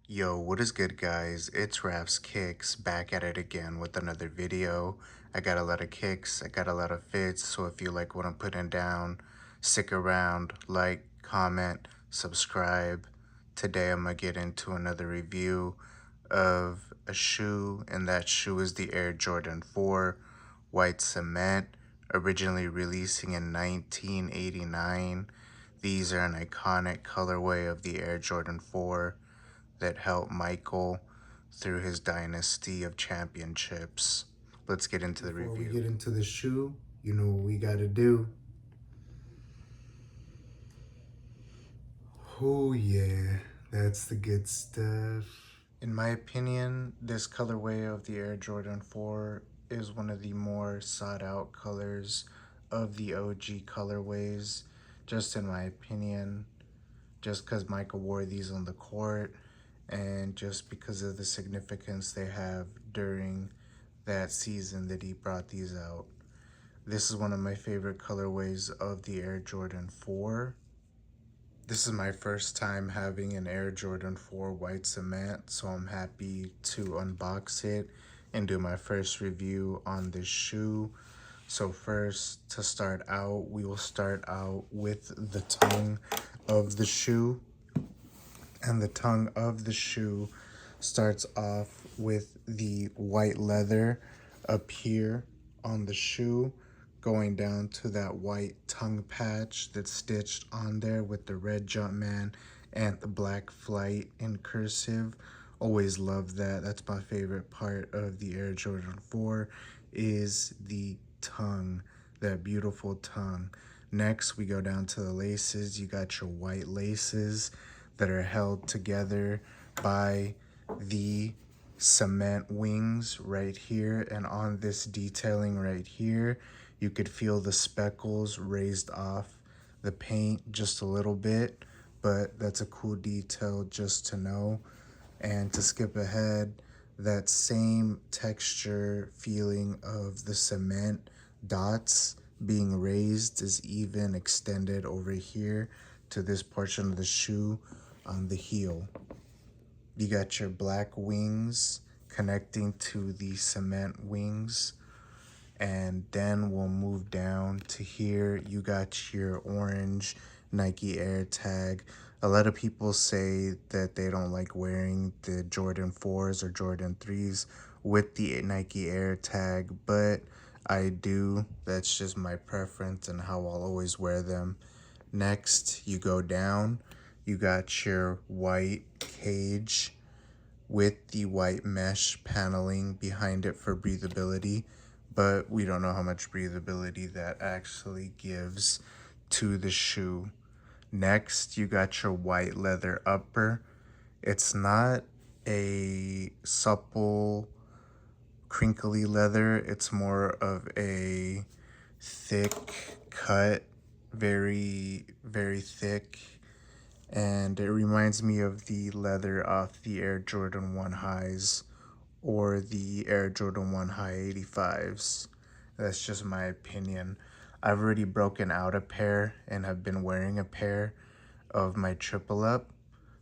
Yo, what is good, guys? It's Raps Kicks back at it again with another video. I got a lot of kicks, I got a lot of fits, so if you like what I'm putting down, stick around, like, comment, subscribe. Today I'm gonna get into another review of a shoe, and that shoe is the Air Jordan 4 White Cement, originally releasing in 1989. These are an iconic colorway of the Air Jordan 4 that helped Michael through his dynasty of championships. Let's get into the review. Before we get into the shoe, you know what we gotta do. Oh yeah, that's the good stuff. In my opinion, this colorway of the Air Jordan 4 is one of the more sought out colors of the OG colorways, just in my opinion, just because Michael wore these on the court and just because of the significance they have during that season that he brought these out. This is one of my favorite colorways of the Air Jordan 4. This is my first time having an Air Jordan 4 white cement, so I'm happy to unbox it and do my first review on this shoe. So first, to start out, we will start out with the tongue of the shoe. And the tongue of the shoe starts off with the white leather up here on the shoe, going down to that white tongue patch that's stitched on there with the red Jumpman and the black flight in cursive. Always love that. That's my favorite part of the Air Jordan 4 is the tongue, that beautiful tongue. Next, we go down to the laces. You got your white laces that are held together by the cement wings right here, and on this detailing right here you could feel the speckles raised off the paint just a little bit, but that's a cool detail just to know. And to skip ahead, that same texture feeling of the cement dots being raised is even extended over here to this portion of the shoe on the heel. You got your black wings connecting to the cement wings, and then we'll move down to here. You got your orange Nike Air tag. A lot of people say that they don't like wearing the Jordan 4s or Jordan 3s with the Nike Air tag, but I do. That's just my preference and how I'll always wear them. Next, you go down. You got your white cage with the white mesh paneling behind it for breathability, but we don't know how much breathability that actually gives to the shoe. Next, you got your white leather upper. It's not a supple, crinkly leather. It's more of a thick cut, very, very thick. And it reminds me of the leather off the Air Jordan 1 highs or the Air Jordan 1 high 85s. That's just my opinion. I've already broken out a pair and have been wearing a pair of my triple up,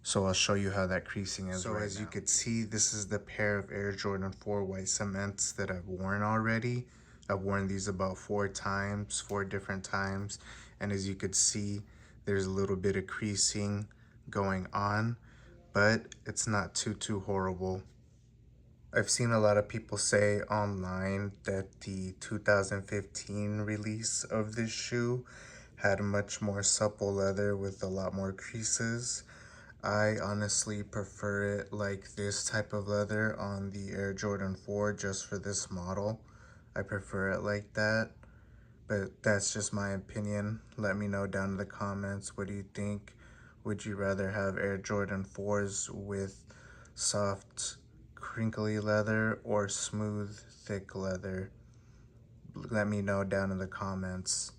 so I'll show you how that creasing is. So as you could see, this is the pair of Air Jordan 4 white cements that I've worn already. I've worn these about 4 different times, and as you could see, there's a little bit of creasing going on, but it's not too horrible. I've seen a lot of people say online that the 2015 release of this shoe had much more supple leather with a lot more creases. I honestly prefer it like this type of leather on the Air Jordan 4 just for this model. I prefer it like that, but that's just my opinion. Let me know down in the comments, what do you think? Would you rather have Air Jordan 4s with soft, crinkly leather or smooth, thick leather? Let me know down in the comments.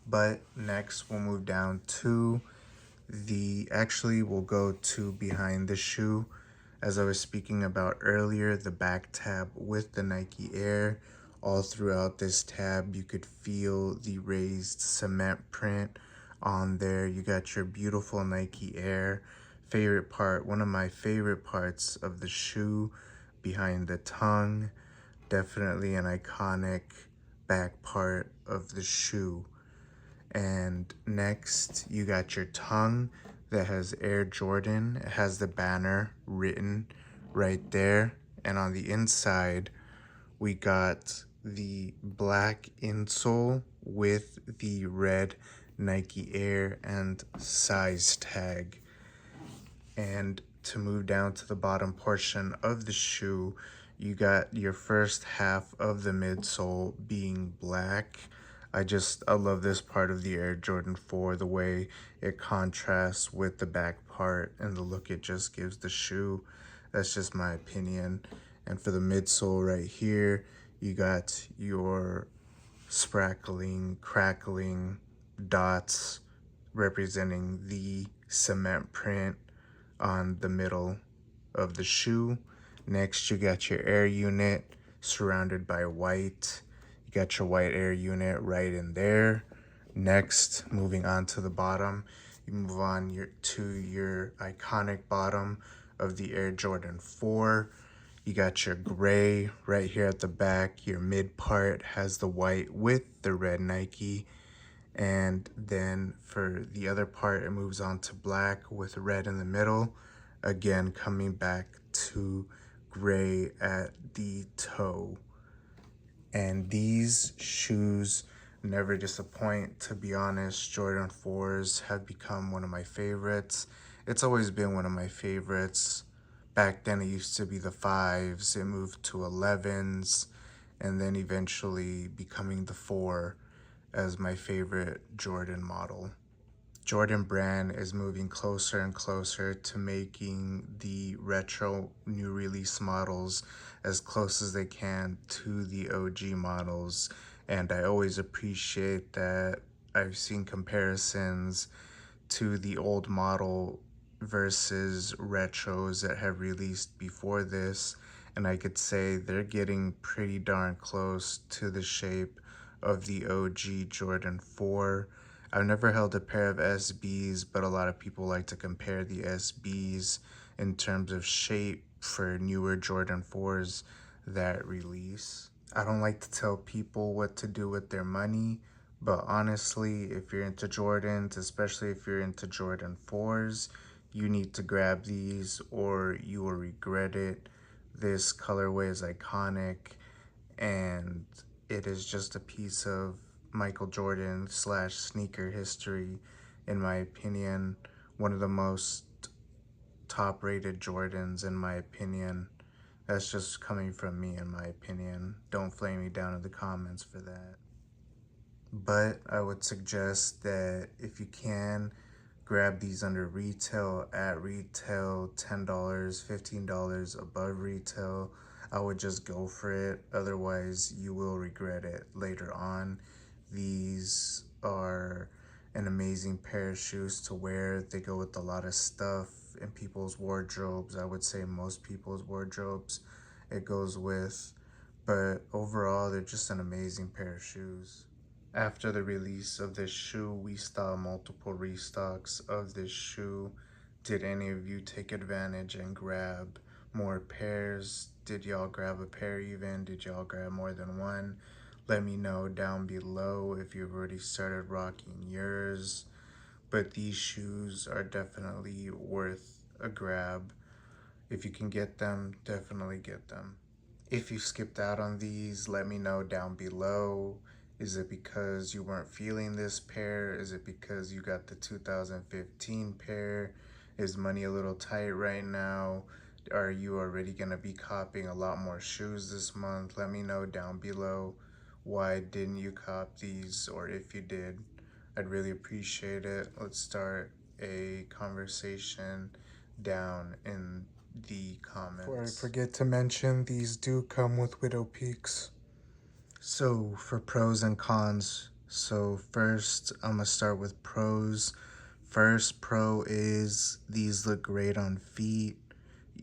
But next we'll move down to we'll go to behind the shoe. As I was speaking about earlier, the back tab with the Nike Air. All throughout this tab, you could feel the raised cement print on there. You got your beautiful Nike Air favorite part, one of my favorite parts of the shoe behind the tongue. Definitely an iconic back part of the shoe. And next, you got your tongue that has Air Jordan. It has the banner written right there. And on the inside, we got the black insole with the red Nike Air and size tag. And to move down to the bottom portion of the shoe, you got your first half of the midsole being black. I love this part of the Air Jordan 4, the way it contrasts with the back part and the look it just gives the shoe. That's just my opinion. And for the midsole right here, you got your sprackling, crackling dots representing the cement print on the middle of the shoe. Next, you got your air unit surrounded by white. You got your white air unit right in there. Next, moving on to the bottom, you move on to your iconic bottom of the Air Jordan 4. You got your gray right here at the back. Your mid part has the white with the red Nike. And then for the other part, it moves on to black with red in the middle. Again, coming back to gray at the toe. And these shoes never disappoint, to be honest. Jordan 4s have become one of my favorites. It's always been one of my favorites. Back then, it used to be the 5s, it moved to 11s, and then eventually becoming the 4 as my favorite Jordan model. Jordan brand is moving closer and closer to making the retro new release models as close as they can to the OG models. And I always appreciate that I've seen comparisons to the old model versus retros that have released before this, and I could say they're getting pretty darn close to the shape of the OG Jordan 4. I've never held a pair of SBs, but a lot of people like to compare the SBs in terms of shape for newer Jordan 4s that release. I don't like to tell people what to do with their money, but honestly, if you're into Jordans, especially if you're into Jordan 4s, you need to grab these or you will regret it. This colorway is iconic, and it is just a piece of Michael Jordan slash sneaker history, in my opinion. One of the most top rated Jordans, in my opinion. That's just coming from me, in my opinion. Don't flame me down in the comments for that. But I would suggest that if you can, grab these under retail, at retail, $10, $15 above retail. I would just go for it. Otherwise, you will regret it later on. These are an amazing pair of shoes to wear. They go with a lot of stuff in people's wardrobes. I would say most people's wardrobes it goes with. But overall, they're just an amazing pair of shoes. After the release of this shoe, we saw multiple restocks of this shoe. Did any of you take advantage and grab more pairs? Did y'all grab a pair even? Did y'all grab more than one? Let me know down below if you've already started rocking yours. But these shoes are definitely worth a grab. If you can get them, definitely get them. If you skipped out on these, let me know down below. Is it because you weren't feeling this pair? Is it because you got the 2015 pair? Is money a little tight right now? Are you already gonna be copying a lot more shoes this month? Let me know down below. Why didn't you cop these, or if you did? I'd really appreciate it. Let's start a conversation down in the comments. Before I forget to mention, these do come with widow peaks. So for pros and cons, so first I'm gonna start with pros. First pro is these look great on feet.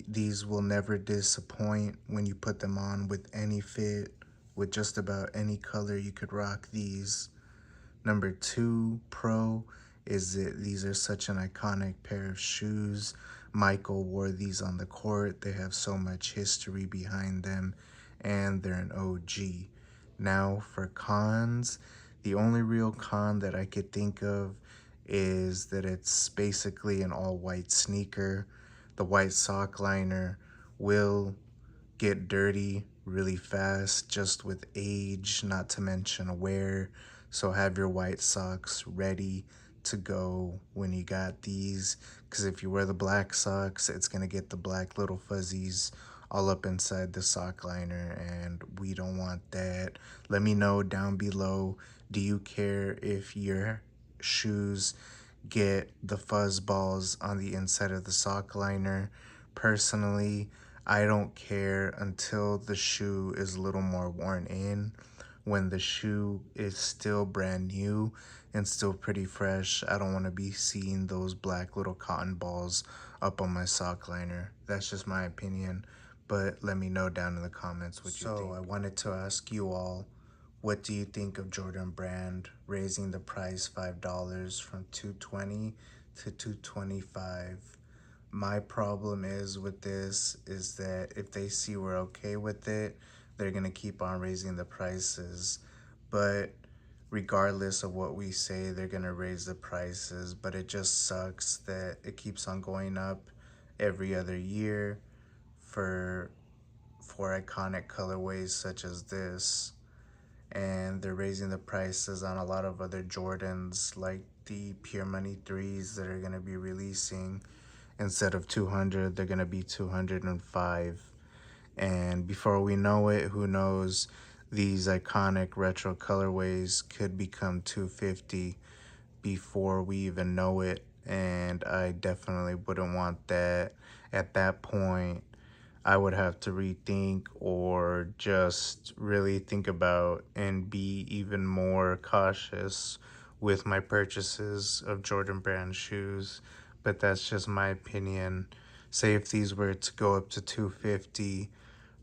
These will never disappoint when you put them on with any fit. With just about any color you could rock these. Number two pro is that these are such an iconic pair of shoes. Michael wore these on the court. They have so much history behind them, and they're an OG. Now, for cons, the only real con that I could think of is that it's basically an all white sneaker. The white sock liner will get dirty really fast just with age, not to mention wear. So have your white socks ready to go when you got these, because if you wear the black socks, it's going to get the black little fuzzies all up inside the sock liner, and we don't want that. Let me know down below, do you care if your shoes get the fuzz balls on the inside of the sock liner? Personally, I don't care until the shoe is a little more worn in. When the shoe is still brand new and still pretty fresh, I don't want to be seeing those black little cotton balls up on my sock liner. That's just my opinion, but let me know down in the comments what you think. So I wanted to ask you all, what do you think of Jordan Brand raising the price $5 from $220 to $225? My problem is with this is that if they see we're okay with it, they're gonna keep on raising the prices. But regardless of what we say, they're gonna raise the prices. But it just sucks that it keeps on going up every other year for iconic colorways such as this. And they're raising the prices on a lot of other Jordans like the Pure Money 3s that are gonna be releasing. Instead of 200, they're gonna be 205. And before we know it, who knows, these iconic retro colorways could become 250 before we even know it. And I definitely wouldn't want that. At that point, I would have to rethink or just really think about and be even more cautious with my purchases of Jordan Brand shoes. But that's just my opinion. Say if these were to go up to 250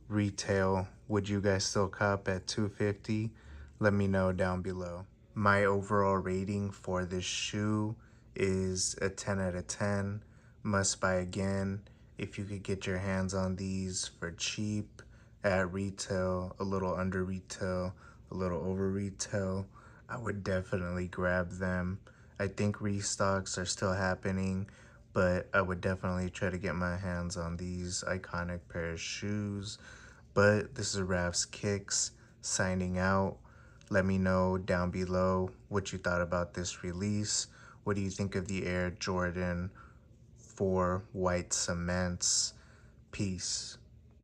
retail, would you guys still cop at 250? Let me know down below. My overall rating for this shoe is a 10 out of 10. Must buy again. If you could get your hands on these for cheap at retail, a little under retail, a little over retail, I would definitely grab them. I think restocks are still happening, but I would definitely try to get my hands on these iconic pair of shoes. But this is Raf's Kicks signing out. Let me know down below what you thought about this release. What do you think of the Air Jordan 4 white cements? Peace.